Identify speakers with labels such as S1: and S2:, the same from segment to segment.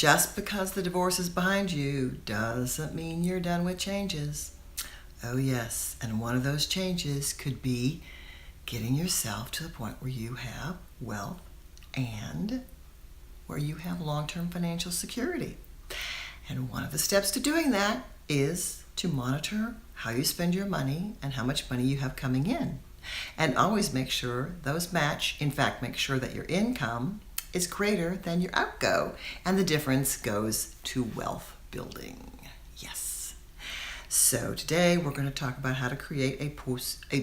S1: Just because the divorce is behind you doesn't mean you're done with changes. Oh yes, and one of those changes could be getting yourself to the point where you have wealth and where you have long-term financial security. And one of the steps to doing that is to monitor how you spend your money and how much money you have coming in. And always make sure those match. In fact, make sure that your income is greater than your outgo, and the difference goes to wealth building. Yes. So today we're going to talk about how to create a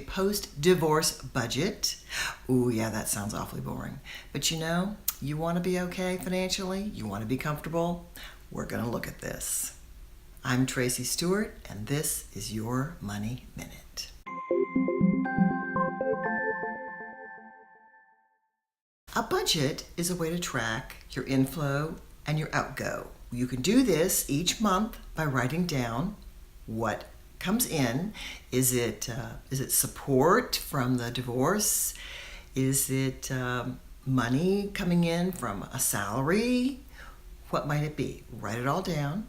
S1: post-divorce budget. Ooh, yeah, that sounds awfully boring. But you want to be okay financially, you want to be comfortable, we're going to look at this. I'm Tracy Stewart, and this is your Money Minute. A budget is a way to track your inflow and your outgo. You can do this each month by writing down what comes in. Is it support from the divorce? Is it money coming in from a salary? What might it be? Write it all down,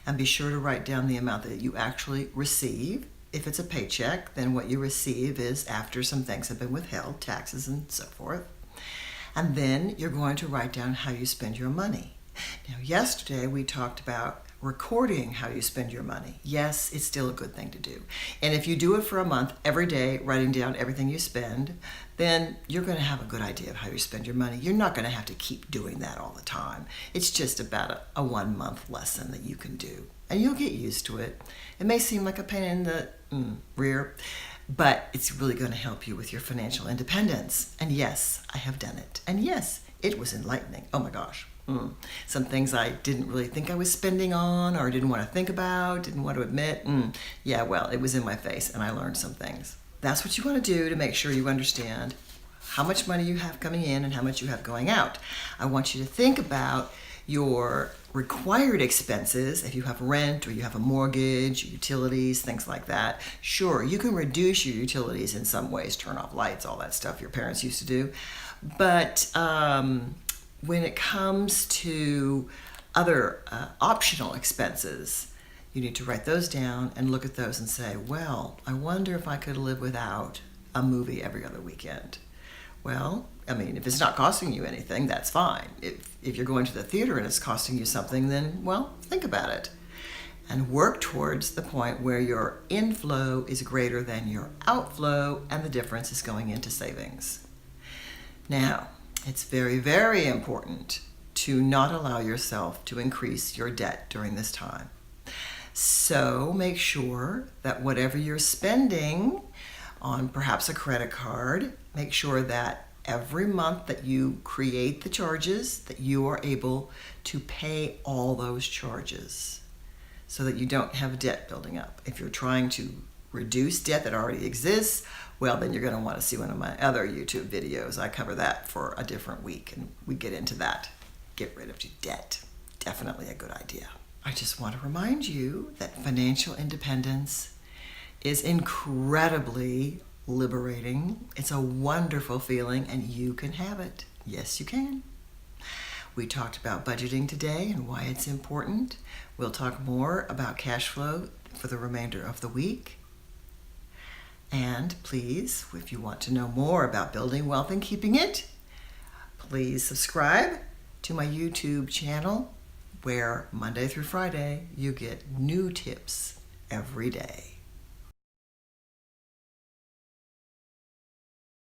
S1: and be sure to write down the amount that you actually receive. If it's a paycheck, then what you receive is after some things have been withheld, taxes and so forth. And then you're going to write down how you spend your money. Now, yesterday we talked about recording how you spend your money. Yes, it's still a good thing to do. And if you do it for a month, every day, writing down everything you spend, then you're going to have a good idea of how you spend your money. You're not going to have to keep doing that all the time. It's just about a 1 month lesson that you can do. And you'll get used to it. It may seem like a pain in the rear, but it's really going to help you with your financial independence. And yes, I have done it. And yes, it was enlightening. Oh my gosh. Some things I didn't really think I was spending on or didn't want to think about, didn't want to admit. Yeah, well, it was in my face and I learned some things. That's what you want to do to make sure you understand how much money you have coming in and how much you have going out. I want you to think about your required expenses. If you have rent or you have a mortgage, utilities, things like that. Sure, you can reduce your utilities in some ways, turn off lights, all that stuff your parents used to do. But when it comes to other optional expenses, you need to write those down and look at those and say, well, I wonder if I could live without a movie every other weekend. Well, I mean, if it's not costing you anything, that's fine. If you're going to the theater and it's costing you something, then, well, think about it. And work towards the point where your inflow is greater than your outflow, and the difference is going into savings. Now, it's very, very important to not allow yourself to increase your debt during this time. So make sure that whatever you're spending on perhaps a credit card, make sure that every month that you create the charges, that you are able to pay all those charges so that you don't have debt building up. If you're trying to reduce debt that already exists, well, then you're going to want to see one of my other YouTube videos. I cover that for a different week, and we get into that. Get rid of your debt. Definitely a good idea. I just want to remind you that financial independence is incredibly liberating. It's a wonderful feeling, and you can have it. Yes, you can. We talked about budgeting today and why it's important. We'll talk more about cash flow for the remainder of the week. And please, if you want to know more about building wealth and keeping it, please subscribe to my YouTube channel, where Monday through Friday you get new tips every day.